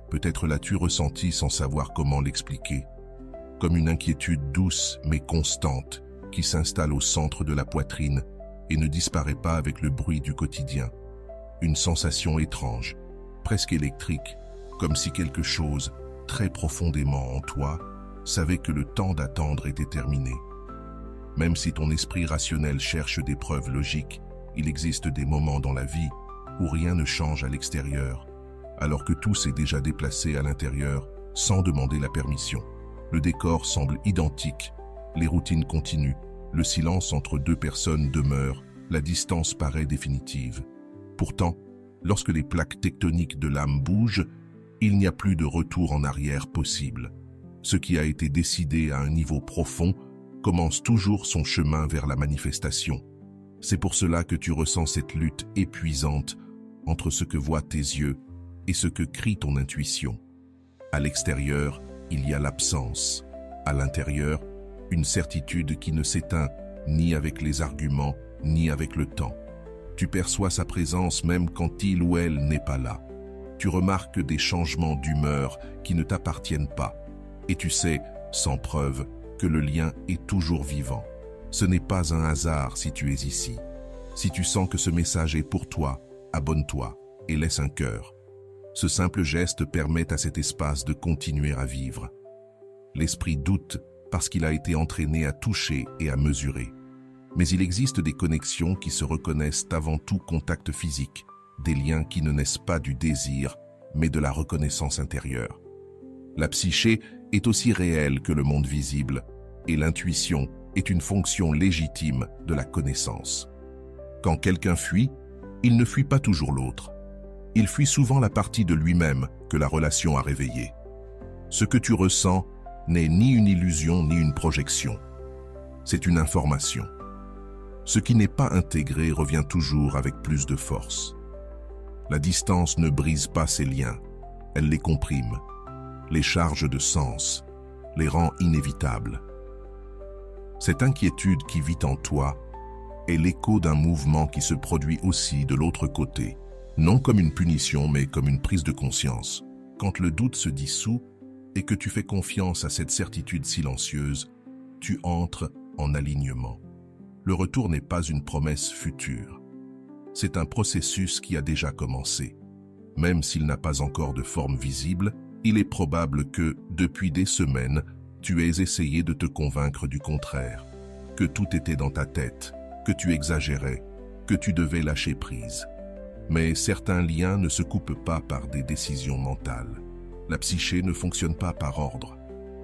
Peut-être l'as-tu ressenti sans savoir comment l'expliquer, comme une inquiétude douce mais constante qui s'installe au centre de la poitrine et ne disparaît pas avec le bruit du quotidien. Une sensation étrange, presque électrique, comme si quelque chose, très profondément en toi, savait que le temps d'attendre était terminé. Même si ton esprit rationnel cherche des preuves logiques, il existe des moments dans la vie où rien ne change à l'extérieur, alors que tout s'est déjà déplacé à l'intérieur sans demander la permission. Le décor semble identique, les routines continuent, le silence entre deux personnes demeure, la distance paraît définitive. Pourtant, lorsque les plaques tectoniques de l'âme bougent, il n'y a plus de retour en arrière possible. Ce qui a été décidé à un niveau profond commence toujours son chemin vers la manifestation. C'est pour cela que tu ressens cette lutte épuisante entre ce que voient tes yeux et ce que crie ton intuition. À l'extérieur, il y a l'absence. À l'intérieur, une certitude qui ne s'éteint ni avec les arguments, ni avec le temps. Tu perçois sa présence même quand il ou elle n'est pas là. Tu remarques des changements d'humeur qui ne t'appartiennent pas. Et tu sais, sans preuve, que le lien est toujours vivant. Ce n'est pas un hasard si tu es ici. Si tu sens que ce message est pour toi, abonne-toi et laisse un cœur. Ce simple geste permet à cet espace de continuer à vivre. L'esprit doute parce qu'il a été entraîné à toucher et à mesurer. Mais il existe des connexions qui se reconnaissent avant tout contact physique, des liens qui ne naissent pas du désir, mais de la reconnaissance intérieure. La psyché est aussi réelle que le monde visible, et l'intuition est une fonction légitime de la connaissance. Quand quelqu'un fuit, il ne fuit pas toujours l'autre. Il fuit souvent la partie de lui-même que la relation a réveillée. Ce que tu ressens n'est ni une illusion ni une projection. C'est une information. Ce qui n'est pas intégré revient toujours avec plus de force. La distance ne brise pas ces liens, elle les comprime, les charge de sens, les rend inévitables. Cette inquiétude qui vit en toi est l'écho d'un mouvement qui se produit aussi de l'autre côté, non comme une punition mais comme une prise de conscience. Quand le doute se dissout et que tu fais confiance à cette certitude silencieuse, tu entres en alignement. Le retour n'est pas une promesse future. C'est un processus qui a déjà commencé. Même s'il n'a pas encore de forme visible, il est probable que, depuis des semaines, tu aies essayé de te convaincre du contraire, que tout était dans ta tête, que tu exagérais, que tu devais lâcher prise. Mais certains liens ne se coupent pas par des décisions mentales. La psyché ne fonctionne pas par ordre,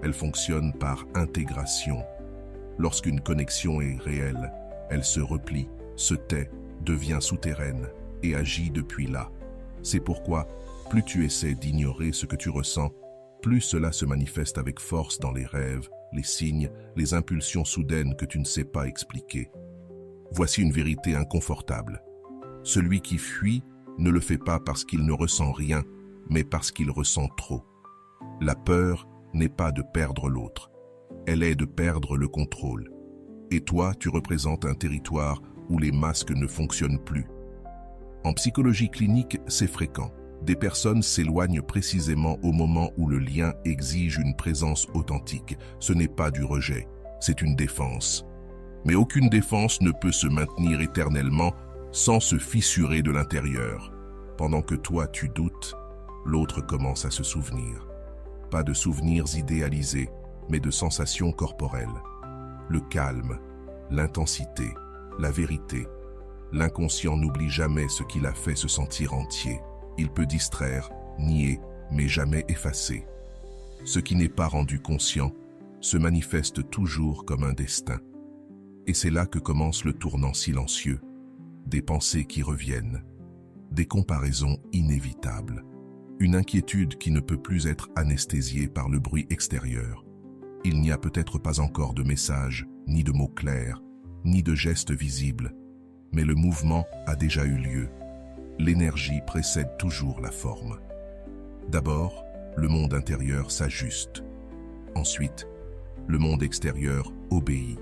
elle fonctionne par intégration. Lorsqu'une connexion est réelle, elle se replie, se tait, devient souterraine et agit depuis là. C'est pourquoi, plus tu essaies d'ignorer ce que tu ressens, plus cela se manifeste avec force dans les rêves, les signes, les impulsions soudaines que tu ne sais pas expliquer. Voici une vérité inconfortable. Celui qui fuit ne le fait pas parce qu'il ne ressent rien, mais parce qu'il ressent trop. La peur n'est pas de perdre l'autre, elle est de perdre le contrôle. Et toi, tu représentes un territoire où les masques ne fonctionnent plus. En psychologie clinique, c'est fréquent. Des personnes s'éloignent précisément au moment où le lien exige une présence authentique. Ce n'est pas du rejet, c'est une défense. Mais aucune défense ne peut se maintenir éternellement sans se fissurer de l'intérieur. Pendant que toi tu doutes, l'autre commence à se souvenir. Pas de souvenirs idéalisés, mais de sensations corporelles. Le calme, l'intensité, la vérité. L'inconscient n'oublie jamais ce qui l'a fait se sentir entier. Il peut distraire, nier, mais jamais effacer. Ce qui n'est pas rendu conscient se manifeste toujours comme un destin. Et c'est là que commence le tournant silencieux. Des pensées qui reviennent, des comparaisons inévitables, une inquiétude qui ne peut plus être anesthésiée par le bruit extérieur. Il n'y a peut-être pas encore de message, ni de mots clairs, ni de gestes visibles, mais le mouvement a déjà eu lieu. L'énergie précède toujours la forme. D'abord, le monde intérieur s'ajuste. Ensuite, le monde extérieur obéit.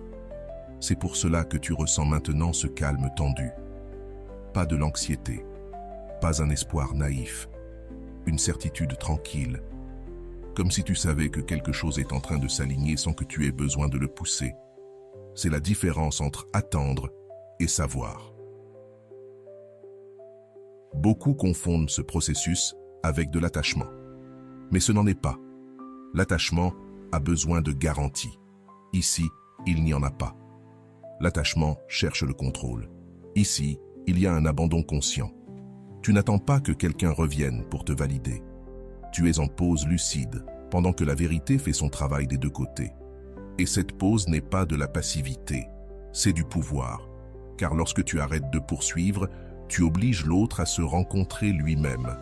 C'est pour cela que tu ressens maintenant ce calme tendu. Pas de l'anxiété, pas un espoir naïf, une certitude tranquille, comme si tu savais que quelque chose est en train de s'aligner sans que tu aies besoin de le pousser. C'est la différence entre attendre et savoir. Beaucoup confondent ce processus avec de l'attachement. Mais ce n'en est pas. L'attachement a besoin de garanties. Ici, il n'y en a pas. L'attachement cherche le contrôle. Ici, il y a un abandon conscient. Tu n'attends pas que quelqu'un revienne pour te valider. Tu es en pause lucide, pendant que la vérité fait son travail des deux côtés. Et cette pause n'est pas de la passivité, c'est du pouvoir. Car lorsque tu arrêtes de poursuivre, tu obliges l'autre à se rencontrer lui-même.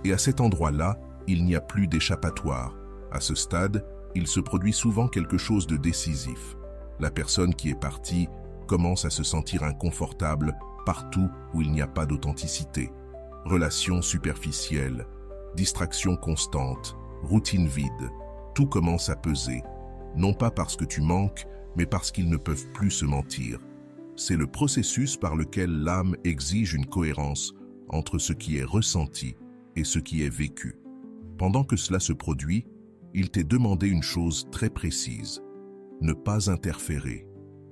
Et à cet endroit-là, il n'y a plus d'échappatoire. À ce stade, il se produit souvent quelque chose de décisif. La personne qui est partie commence à se sentir inconfortable partout où il n'y a pas d'authenticité. Relations superficielles, distractions constantes, routine vide, tout commence à peser. Non pas parce que tu manques, mais parce qu'ils ne peuvent plus se mentir. C'est le processus par lequel l'âme exige une cohérence entre ce qui est ressenti et ce qui est vécu. Pendant que cela se produit, il t'est demandé une chose très précise. Ne pas interférer,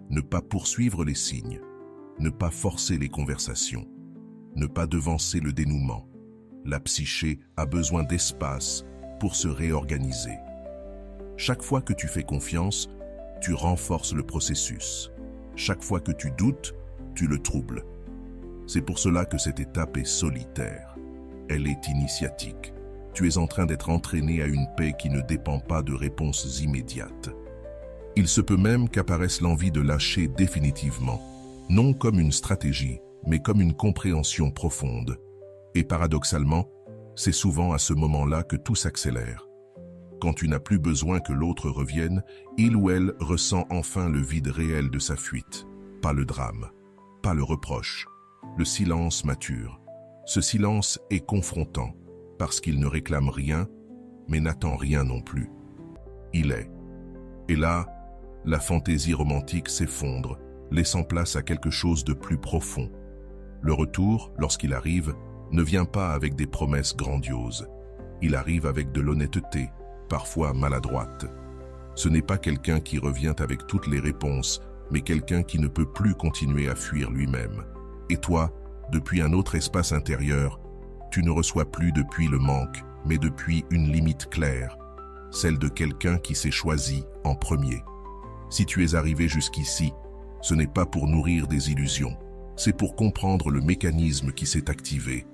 ne pas poursuivre les signes, ne pas forcer les conversations, ne pas devancer le dénouement. La psyché a besoin d'espace pour se réorganiser. Chaque fois que tu fais confiance, tu renforces le processus. Chaque fois que tu doutes, tu le troubles. C'est pour cela que cette étape est solitaire. Elle est initiatique. Tu es en train d'être entraîné à une paix qui ne dépend pas de réponses immédiates. Il se peut même qu'apparaisse l'envie de lâcher définitivement, non comme une stratégie, mais comme une compréhension profonde. Et paradoxalement, c'est souvent à ce moment-là que tout s'accélère. Quand tu n'as plus besoin que l'autre revienne, il ou elle ressent enfin le vide réel de sa fuite. Pas le drame, pas le reproche. Le silence mature. Ce silence est confrontant, parce qu'il ne réclame rien, mais n'attend rien non plus. Il est. Et là, la fantaisie romantique s'effondre, laissant place à quelque chose de plus profond. Le retour, lorsqu'il arrive, ne vient pas avec des promesses grandioses. Il arrive avec de l'honnêteté, parfois maladroite. Ce n'est pas quelqu'un qui revient avec toutes les réponses, mais quelqu'un qui ne peut plus continuer à fuir lui-même. Et toi, depuis un autre espace intérieur, tu ne reçois plus depuis le manque, mais depuis une limite claire, celle de quelqu'un qui s'est choisi en premier. Si tu es arrivé jusqu'ici, ce n'est pas pour nourrir des illusions, c'est pour comprendre le mécanisme qui s'est activé.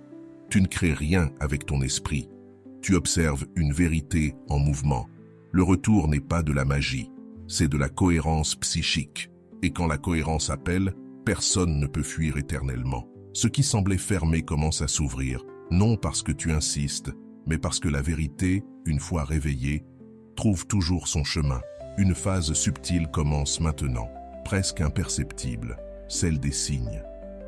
Tu ne crées rien avec ton esprit. Tu observes une vérité en mouvement. Le retour n'est pas de la magie, c'est de la cohérence psychique. Et quand la cohérence appelle, personne ne peut fuir éternellement. Ce qui semblait fermé commence à s'ouvrir, non parce que tu insistes, mais parce que la vérité, une fois réveillée, trouve toujours son chemin. Une phase subtile commence maintenant, presque imperceptible, celle des signes.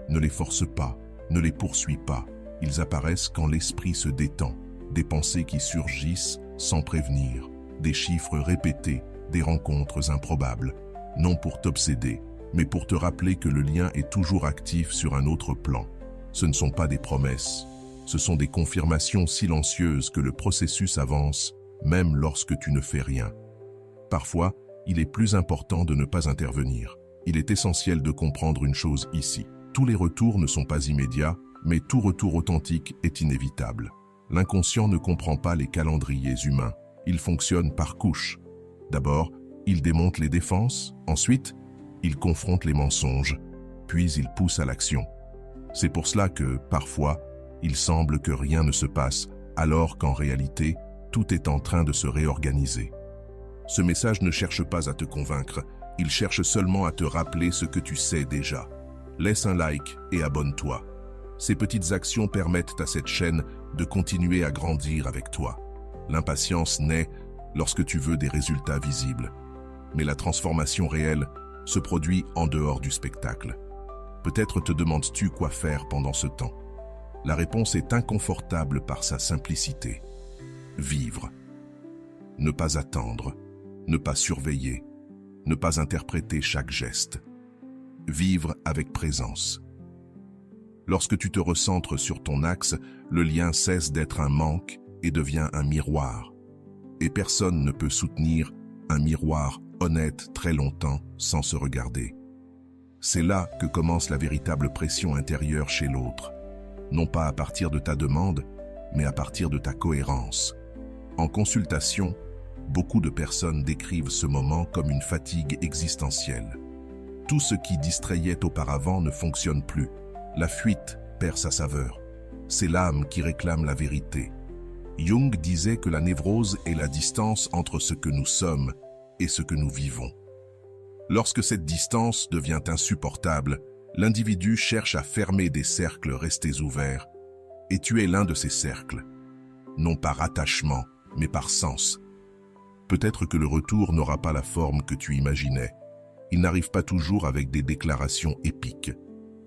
Ne les force pas, ne les poursuis pas. Ils apparaissent quand l'esprit se détend. Des pensées qui surgissent sans prévenir, des chiffres répétés, des rencontres improbables. Non pour t'obséder, mais pour te rappeler que le lien est toujours actif sur un autre plan. Ce ne sont pas des promesses, ce sont des confirmations silencieuses que le processus avance, même lorsque tu ne fais rien. Parfois, il est plus important de ne pas intervenir. Il est essentiel de comprendre une chose ici. Tous les retours ne sont pas immédiats, mais tout retour authentique est inévitable. L'inconscient ne comprend pas les calendriers humains. Il fonctionne par couches. D'abord, il démonte les défenses, ensuite, il confronte les mensonges, puis il pousse à l'action. C'est pour cela que, parfois, il semble que rien ne se passe, alors qu'en réalité, tout est en train de se réorganiser. Ce message ne cherche pas à te convaincre, il cherche seulement à te rappeler ce que tu sais déjà. Laisse un like et abonne-toi. Ces petites actions permettent à cette chaîne de continuer à grandir avec toi. L'impatience naît lorsque tu veux des résultats visibles. Mais la transformation réelle se produit en dehors du spectacle. Peut-être te demandes-tu quoi faire pendant ce temps. La réponse est inconfortable par sa simplicité. Vivre. Ne pas attendre, ne pas surveiller, ne pas interpréter chaque geste. Vivre avec présence. Lorsque tu te recentres sur ton axe, le lien cesse d'être un manque et devient un miroir. Et personne ne peut soutenir un miroir honnête très longtemps sans se regarder. C'est là que commence la véritable pression intérieure chez l'autre. Non pas à partir de ta demande, mais à partir de ta cohérence. En consultation, beaucoup de personnes décrivent ce moment comme une fatigue existentielle. Tout ce qui distrayait auparavant ne fonctionne plus. La fuite perd sa saveur. C'est l'âme qui réclame la vérité. Jung disait que la névrose est la distance entre ce que nous sommes et ce que nous vivons. Lorsque cette distance devient insupportable, l'individu cherche à fermer des cercles restés ouverts, et tu es l'un de ces cercles, non par attachement, mais par sens. Peut-être que le retour n'aura pas la forme que tu imaginais. Il n'arrive pas toujours avec des déclarations épiques.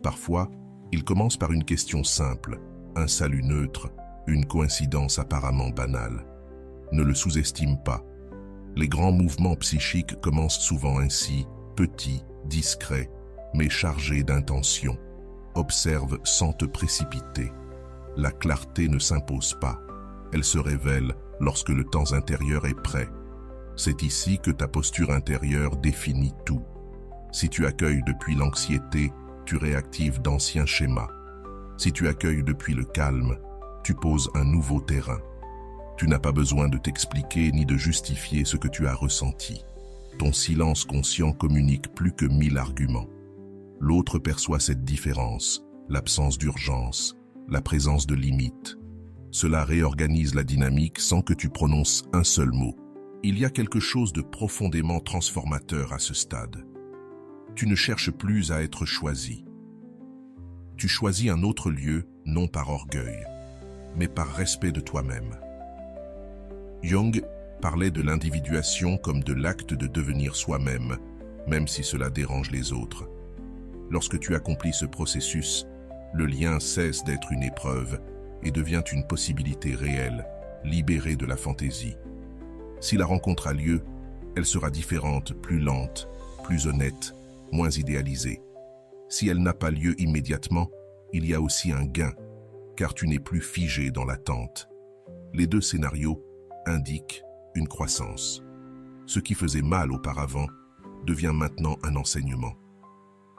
Parfois, il commence par une question simple, un salut neutre, une coïncidence apparemment banale. Ne le sous-estime pas. Les grands mouvements psychiques commencent souvent ainsi, petits, discrets, mais chargés d'intention. Observe sans te précipiter. La clarté ne s'impose pas. Elle se révèle lorsque le temps intérieur est prêt. C'est ici que ta posture intérieure définit tout. Si tu accueilles depuis l'anxiété, tu réactives d'anciens schémas. Si tu accueilles depuis le calme, tu poses un nouveau terrain. Tu n'as pas besoin de t'expliquer ni de justifier ce que tu as ressenti. Ton silence conscient communique plus que 1000 arguments. L'autre perçoit cette différence, l'absence d'urgence, la présence de limites. Cela réorganise la dynamique sans que tu prononces un seul mot. Il y a quelque chose de profondément transformateur à ce stade. Tu ne cherches plus à être choisi. Tu choisis un autre lieu, non par orgueil, mais par respect de toi-même. Jung parlait de l'individuation comme de l'acte de devenir soi-même, même si cela dérange les autres. Lorsque tu accomplis ce processus, le lien cesse d'être une épreuve et devient une possibilité réelle, libérée de la fantaisie. Si la rencontre a lieu, elle sera différente, plus lente, plus honnête, moins idéalisée. Si elle n'a pas lieu immédiatement, il y a aussi un gain, car tu n'es plus figé dans l'attente. Les deux scénarios indiquent une croissance. Ce qui faisait mal auparavant devient maintenant un enseignement.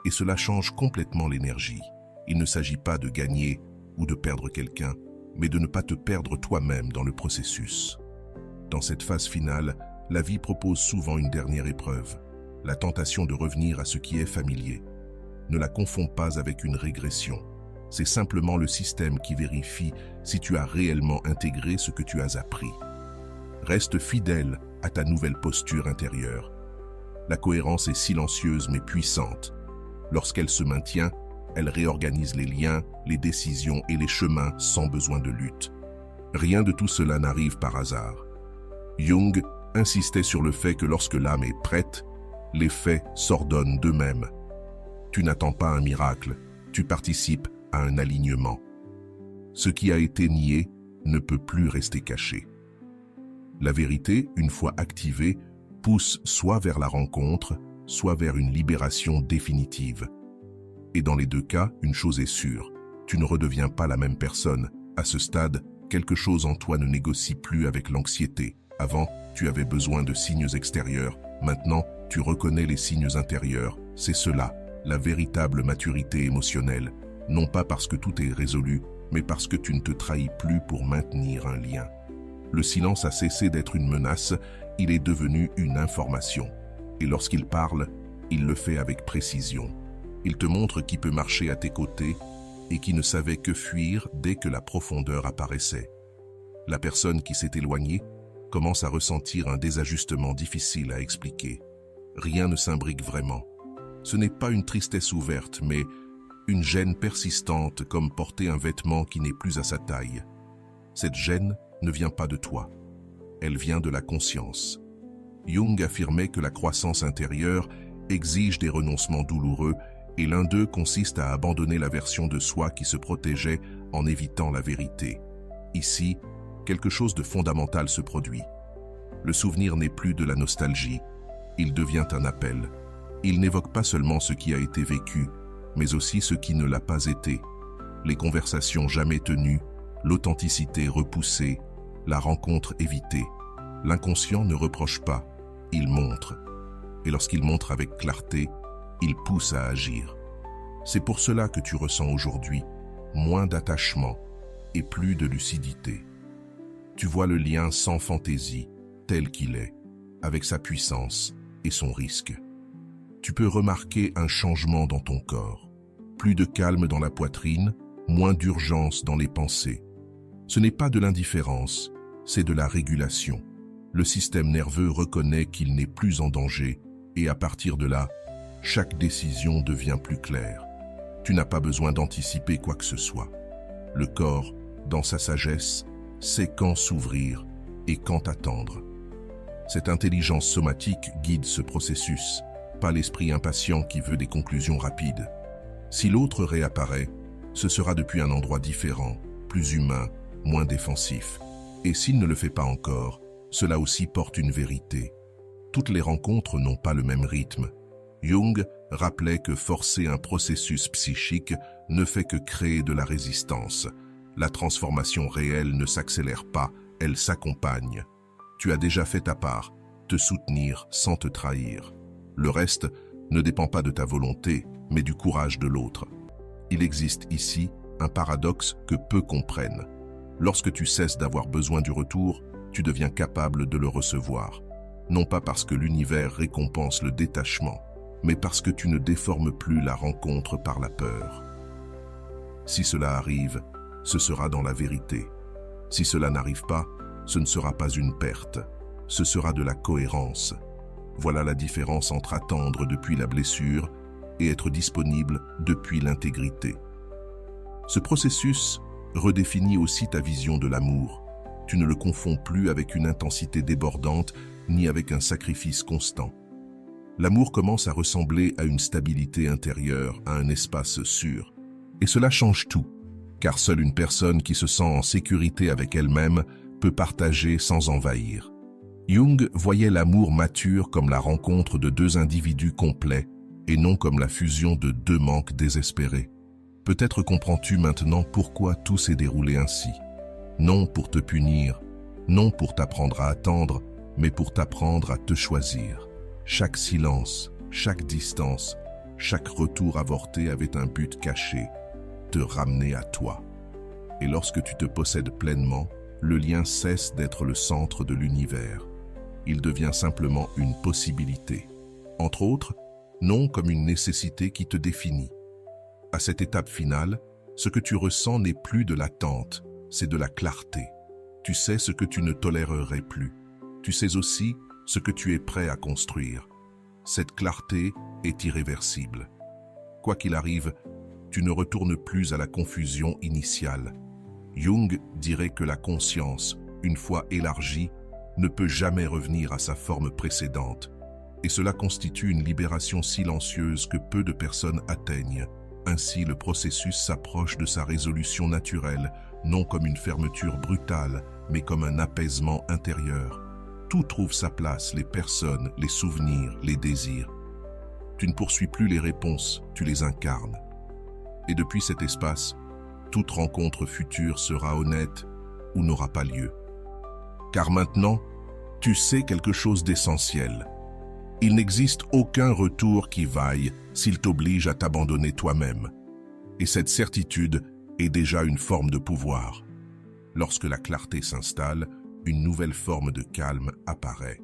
Et cela change complètement l'énergie. Il ne s'agit pas de gagner ou de perdre quelqu'un, mais de ne pas te perdre toi-même dans le processus. Dans cette phase finale, la vie propose souvent une dernière épreuve, la tentation de revenir à ce qui est familier. Ne la confonds pas avec une régression. C'est simplement le système qui vérifie si tu as réellement intégré ce que tu as appris. Reste fidèle à ta nouvelle posture intérieure. La cohérence est silencieuse mais puissante. Lorsqu'elle se maintient, elle réorganise les liens, les décisions et les chemins sans besoin de lutte. Rien de tout cela n'arrive par hasard. Jung insistait sur le fait que lorsque l'âme est prête, les faits s'ordonnent d'eux-mêmes. Tu n'attends pas un miracle, tu participes à un alignement. Ce qui a été nié ne peut plus rester caché. La vérité, une fois activée, pousse soit vers la rencontre, soit vers une libération définitive. Et dans les deux cas, une chose est sûre, tu ne redeviens pas la même personne. À ce stade, quelque chose en toi ne négocie plus avec l'anxiété. Avant, tu avais besoin de signes extérieurs. Maintenant, tu reconnais les signes intérieurs. C'est cela, la véritable maturité émotionnelle. Non pas parce que tout est résolu, mais parce que tu ne te trahis plus pour maintenir un lien. Le silence a cessé d'être une menace, il est devenu une information. Et lorsqu'il parle, il le fait avec précision. Il te montre qui peut marcher à tes côtés et qui ne savait que fuir dès que la profondeur apparaissait. La personne qui s'est éloignée commence à ressentir un désajustement difficile à expliquer. Rien ne s'imbrique vraiment. Ce n'est pas une tristesse ouverte, mais une gêne persistante comme porter un vêtement qui n'est plus à sa taille. Cette gêne ne vient pas de toi. Elle vient de la conscience. Jung affirmait que la croissance intérieure exige des renoncements douloureux et l'un d'eux consiste à abandonner la version de soi qui se protégeait en évitant la vérité. Ici, quelque chose de fondamental se produit. Le souvenir n'est plus de la nostalgie, il devient un appel. Il n'évoque pas seulement ce qui a été vécu, mais aussi ce qui ne l'a pas été. Les conversations jamais tenues, l'authenticité repoussée, la rencontre évitée. L'inconscient ne reproche pas, il montre. Et lorsqu'il montre avec clarté, il pousse à agir. C'est pour cela que tu ressens aujourd'hui moins d'attachement et plus de lucidité. Tu vois le lien sans fantaisie, tel qu'il est, avec sa puissance et son risque. Tu peux remarquer un changement dans ton corps. Plus de calme dans la poitrine, moins d'urgence dans les pensées. Ce n'est pas de l'indifférence, c'est de la régulation. Le système nerveux reconnaît qu'il n'est plus en danger et à partir de là, chaque décision devient plus claire. Tu n'as pas besoin d'anticiper quoi que ce soit. Le corps, dans sa sagesse, sait quand s'ouvrir et quand attendre. Cette intelligence somatique guide ce processus, pas l'esprit impatient qui veut des conclusions rapides. Si l'autre réapparaît, ce sera depuis un endroit différent, plus humain, moins défensif. Et s'il ne le fait pas encore, cela aussi porte une vérité. Toutes les rencontres n'ont pas le même rythme. Jung rappelait que forcer un processus psychique ne fait que créer de la résistance. La transformation réelle ne s'accélère pas, elle s'accompagne. Tu as déjà fait ta part, te soutenir sans te trahir. Le reste ne dépend pas de ta volonté, mais du courage de l'autre. Il existe ici un paradoxe que peu comprennent. Lorsque tu cesses d'avoir besoin du retour, tu deviens capable de le recevoir. Non pas parce que l'univers récompense le détachement, mais parce que tu ne déformes plus la rencontre par la peur. Si cela arrive, ce sera dans la vérité. Si cela n'arrive pas, ce ne sera pas une perte, ce sera de la cohérence. Voilà la différence entre attendre depuis la blessure et être disponible depuis l'intégrité. Ce processus redéfinit aussi ta vision de l'amour. Tu ne le confonds plus avec une intensité débordante ni avec un sacrifice constant. L'amour commence à ressembler à une stabilité intérieure, à un espace sûr. Et cela change tout, car seule une personne qui se sent en sécurité avec elle-même peut partager sans envahir. Jung voyait l'amour mature comme la rencontre de deux individus complets et non comme la fusion de deux manques désespérés. Peut-être comprends-tu maintenant pourquoi tout s'est déroulé ainsi. Non pour te punir, non pour t'apprendre à attendre, mais pour t'apprendre à te choisir. Chaque silence, chaque distance, chaque retour avorté avait un but caché, te ramener à toi. Et lorsque tu te possèdes pleinement, le lien cesse d'être le centre de l'univers. Il devient simplement une possibilité. Entre autres, non comme une nécessité qui te définit. À cette étape finale, ce que tu ressens n'est plus de l'attente, c'est de la clarté. Tu sais ce que tu ne tolérerais plus. Tu sais aussi ce que tu es prêt à construire. Cette clarté est irréversible. Quoi qu'il arrive, tu ne retournes plus à la confusion initiale. Jung dirait que la conscience, une fois élargie, ne peut jamais revenir à sa forme précédente. Et cela constitue une libération silencieuse que peu de personnes atteignent. Ainsi, le processus s'approche de sa résolution naturelle, non comme une fermeture brutale, mais comme un apaisement intérieur. Tout trouve sa place, les personnes, les souvenirs, les désirs. Tu ne poursuis plus les réponses, tu les incarnes. Et depuis cet espace, toute rencontre future sera honnête ou n'aura pas lieu. Car maintenant, tu sais quelque chose d'essentiel. Il n'existe aucun retour qui vaille s'il t'oblige à t'abandonner toi-même. Et cette certitude est déjà une forme de pouvoir. Lorsque la clarté s'installe, une nouvelle forme de calme apparaît.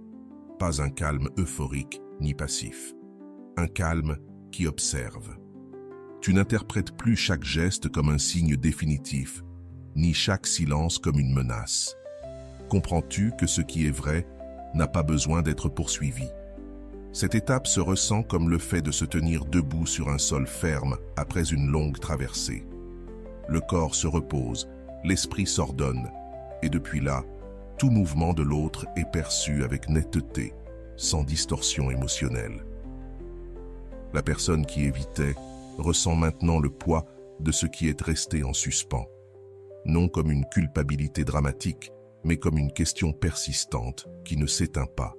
Pas un calme euphorique ni passif. Un calme qui observe. Tu n'interprètes plus chaque geste comme un signe définitif, ni chaque silence comme une menace. Comprends-tu que ce qui est vrai n'a pas besoin d'être poursuivi? Cette étape se ressent comme le fait de se tenir debout sur un sol ferme après une longue traversée. Le corps se repose, l'esprit s'ordonne, et depuis là, tout mouvement de l'autre est perçu avec netteté, sans distorsion émotionnelle. La personne qui évitait ressent maintenant le poids de ce qui est resté en suspens, non comme une culpabilité dramatique, mais comme une question persistante qui ne s'éteint pas.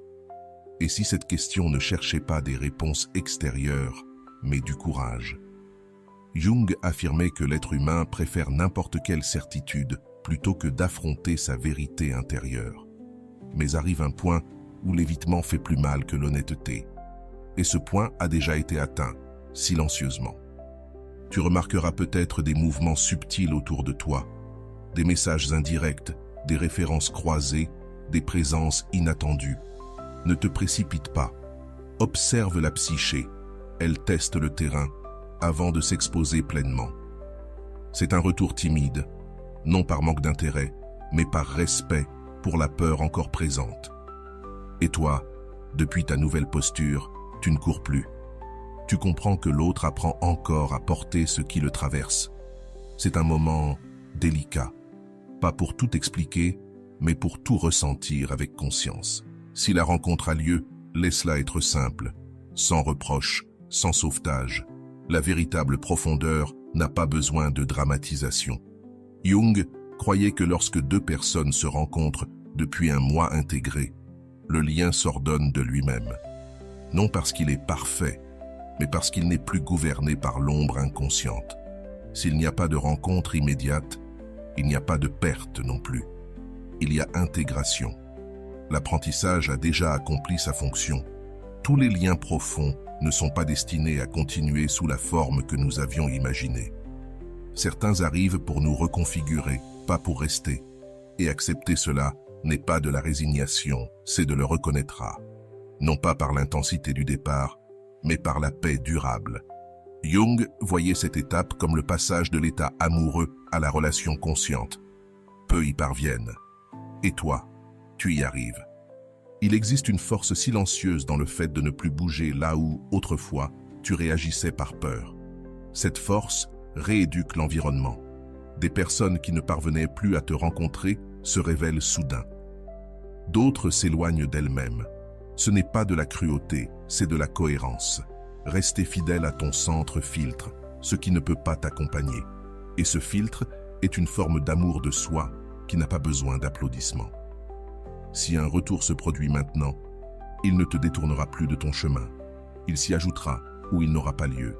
Et si cette question ne cherchait pas des réponses extérieures, mais du courage? Jung affirmait que l'être humain préfère n'importe quelle certitude plutôt que d'affronter sa vérité intérieure. Mais arrive un point où l'évitement fait plus mal que l'honnêteté. Et ce point a déjà été atteint, silencieusement. Tu remarqueras peut-être des mouvements subtils autour de toi, des messages indirects, des références croisées, des présences inattendues. Ne te précipite pas. Observe la psyché. Elle teste le terrain avant de s'exposer pleinement. C'est un retour timide, non par manque d'intérêt, mais par respect pour la peur encore présente. Et toi, depuis ta nouvelle posture, tu ne cours plus. Tu comprends que l'autre apprend encore à porter ce qui le traverse. C'est un moment délicat, pas pour tout expliquer, mais pour tout ressentir avec conscience. Si la rencontre a lieu, laisse-la être simple, sans reproche, sans sauvetage. La véritable profondeur n'a pas besoin de dramatisation. Jung croyait que lorsque deux personnes se rencontrent depuis un mois intégré, le lien s'ordonne de lui-même. Non parce qu'il est parfait, mais parce qu'il n'est plus gouverné par l'ombre inconsciente. S'il n'y a pas de rencontre immédiate, il n'y a pas de perte non plus. Il y a intégration. L'apprentissage a déjà accompli sa fonction. Tous les liens profonds ne sont pas destinés à continuer sous la forme que nous avions imaginée. Certains arrivent pour nous reconfigurer, pas pour rester. Et accepter cela n'est pas de la résignation, c'est de le reconnaître. Non pas par l'intensité du départ, mais par la paix durable. Jung voyait cette étape comme le passage de l'état amoureux à la relation consciente. Peu y parviennent. Et toi, tu y arrives. Il existe une force silencieuse dans le fait de ne plus bouger là où, autrefois, tu réagissais par peur. Cette force rééduque l'environnement. Des personnes qui ne parvenaient plus à te rencontrer se révèlent soudain. D'autres s'éloignent d'elles-mêmes. Ce n'est pas de la cruauté, c'est de la cohérence. Rester fidèle à ton centre filtre, ce qui ne peut pas t'accompagner. Et ce filtre est une forme d'amour de soi qui n'a pas besoin d'applaudissements. Si un retour se produit maintenant, il ne te détournera plus de ton chemin. Il s'y ajoutera ou il n'aura pas lieu.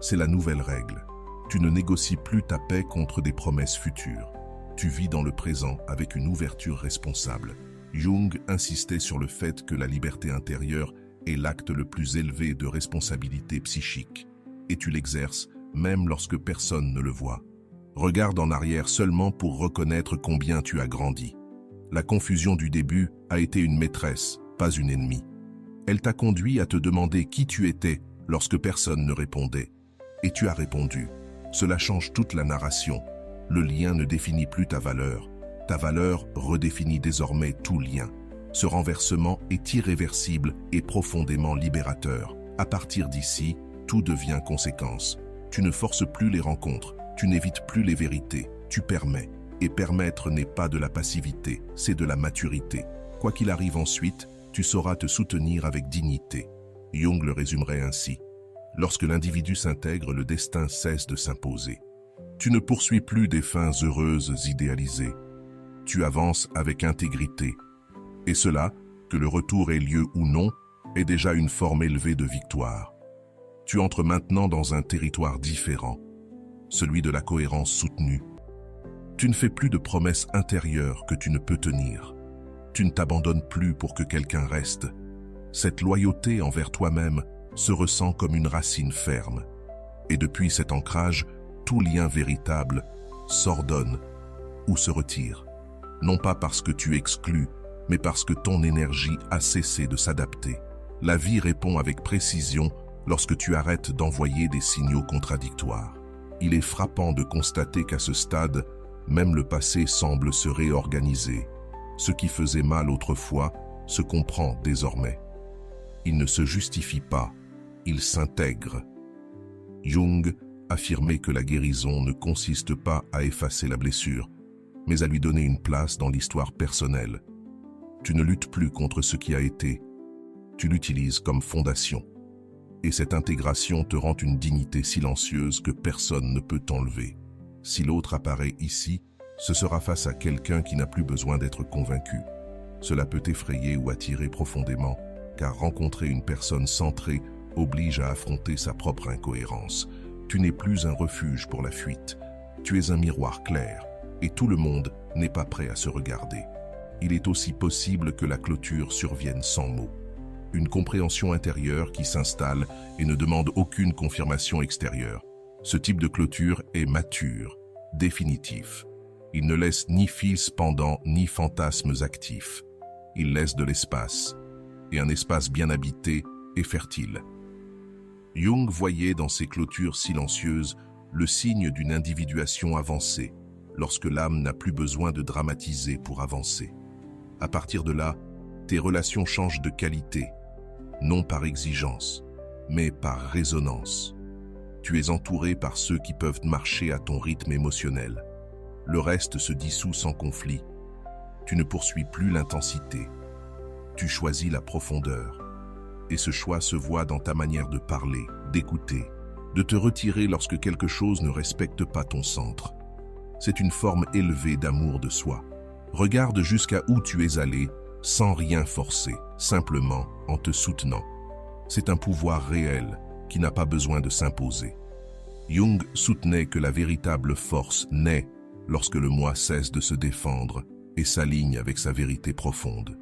C'est la nouvelle règle. Tu ne négocies plus ta paix contre des promesses futures. Tu vis dans le présent avec une ouverture responsable. Jung insistait sur le fait que la liberté intérieure est l'acte le plus élevé de responsabilité psychique. Et tu l'exerces même lorsque personne ne le voit. Regarde en arrière seulement pour reconnaître combien tu as grandi. La confusion du début a été une maîtresse, pas une ennemie. Elle t'a conduit à te demander qui tu étais lorsque personne ne répondait. Et tu as répondu. Cela change toute la narration. Le lien ne définit plus ta valeur. Ta valeur redéfinit désormais tout lien. Ce renversement est irréversible et profondément libérateur. À partir d'ici, tout devient conséquence. Tu ne forces plus les rencontres, tu n'évites plus les vérités, tu permets. Et permettre n'est pas de la passivité, c'est de la maturité. Quoi qu'il arrive ensuite, tu sauras te soutenir avec dignité. Jung le résumerait ainsi. Lorsque l'individu s'intègre, le destin cesse de s'imposer. Tu ne poursuis plus des fins heureuses idéalisées. Tu avances avec intégrité. Et cela, que le retour ait lieu ou non, est déjà une forme élevée de victoire. Tu entres maintenant dans un territoire différent, celui de la cohérence soutenue. Tu ne fais plus de promesses intérieures que tu ne peux tenir. Tu ne t'abandonnes plus pour que quelqu'un reste. Cette loyauté envers toi-même se ressent comme une racine ferme. Et depuis cet ancrage, tout lien véritable s'ordonne ou se retire. Non pas parce que tu exclus, mais parce que ton énergie a cessé de s'adapter. La vie répond avec précision lorsque tu arrêtes d'envoyer des signaux contradictoires. Il est frappant de constater qu'à ce stade, même le passé semble se réorganiser. Ce qui faisait mal autrefois se comprend désormais. Il ne se justifie pas, il s'intègre. Jung affirmait que la guérison ne consiste pas à effacer la blessure, mais à lui donner une place dans l'histoire personnelle. Tu ne luttes plus contre ce qui a été, tu l'utilises comme fondation. Et cette intégration te rend une dignité silencieuse que personne ne peut t'enlever. Si l'autre apparaît ici, ce sera face à quelqu'un qui n'a plus besoin d'être convaincu. Cela peut effrayer ou attirer profondément, car rencontrer une personne centrée oblige à affronter sa propre incohérence. Tu n'es plus un refuge pour la fuite, tu es un miroir clair. et tout le monde n'est pas prêt à se regarder. Il est aussi possible que la clôture survienne sans mots. Une compréhension intérieure qui s'installe et ne demande aucune confirmation extérieure. Ce type de clôture est mature, définitif. Il ne laisse ni fils pendants ni fantasmes actifs. Il laisse de l'espace, et un espace bien habité et fertile. Jung voyait dans ces clôtures silencieuses le signe d'une individuation avancée, lorsque l'âme n'a plus besoin de dramatiser pour avancer. À partir de là, tes relations changent de qualité, non par exigence, mais par résonance. Tu es entouré par ceux qui peuvent marcher à ton rythme émotionnel. Le reste se dissout sans conflit. Tu ne poursuis plus l'intensité. Tu choisis la profondeur. Et ce choix se voit dans ta manière de parler, d'écouter, de te retirer lorsque quelque chose ne respecte pas ton centre. C'est une forme élevée d'amour de soi. Regarde jusqu'à où tu es allé, sans rien forcer, simplement en te soutenant. C'est un pouvoir réel qui n'a pas besoin de s'imposer. Jung soutenait que la véritable force naît lorsque le moi cesse de se défendre et s'aligne avec sa vérité profonde.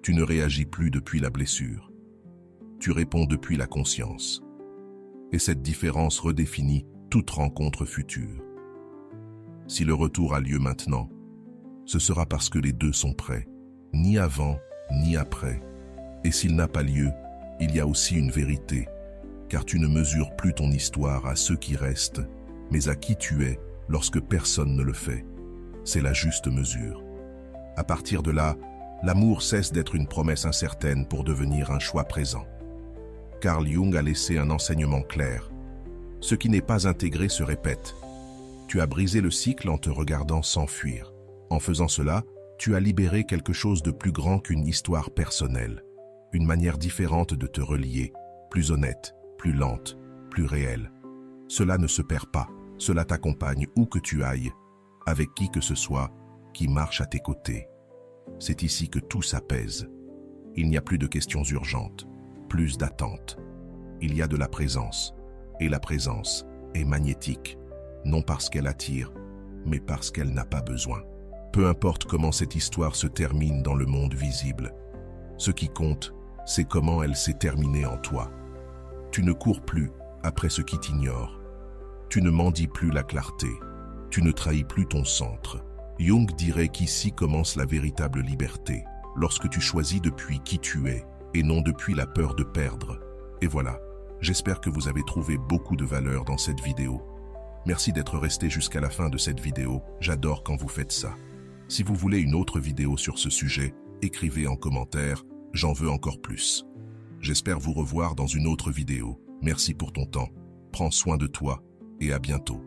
Tu ne réagis plus depuis la blessure. Tu réponds depuis la conscience. Et cette différence redéfinit toute rencontre future. Si le retour a lieu maintenant, ce sera parce que les deux sont prêts, ni avant, ni après. Et s'il n'a pas lieu, il y a aussi une vérité, car tu ne mesures plus ton histoire à ceux qui restent, mais à qui tu es lorsque personne ne le fait. C'est la juste mesure. À partir de là, l'amour cesse d'être une promesse incertaine pour devenir un choix présent. Carl Jung a laissé un enseignement clair. Ce qui n'est pas intégré se répète. Tu as brisé le cycle en te regardant s'enfuir. En faisant cela, tu as libéré quelque chose de plus grand qu'une histoire personnelle. Une manière différente de te relier, plus honnête, plus lente, plus réelle. Cela ne se perd pas, cela t'accompagne où que tu ailles, avec qui que ce soit, qui marche à tes côtés. C'est ici que tout s'apaise. Il n'y a plus de questions urgentes, plus d'attentes. Il y a de la présence, et la présence est magnétique, non parce qu'elle attire, mais parce qu'elle n'a pas besoin. Peu importe comment cette histoire se termine dans le monde visible, ce qui compte, c'est comment elle s'est terminée en toi. Tu ne cours plus après ce qui t'ignore. Tu ne mendis plus la clarté. Tu ne trahis plus ton centre. Jung dirait qu'ici commence la véritable liberté, lorsque tu choisis depuis qui tu es, et non depuis la peur de perdre. Et voilà, j'espère que vous avez trouvé beaucoup de valeur dans cette vidéo. Merci d'être resté jusqu'à la fin de cette vidéo, j'adore quand vous faites ça. Si vous voulez une autre vidéo sur ce sujet, écrivez en commentaire, j'en veux encore plus. J'espère vous revoir dans une autre vidéo. Merci pour ton temps, prends soin de toi et à bientôt.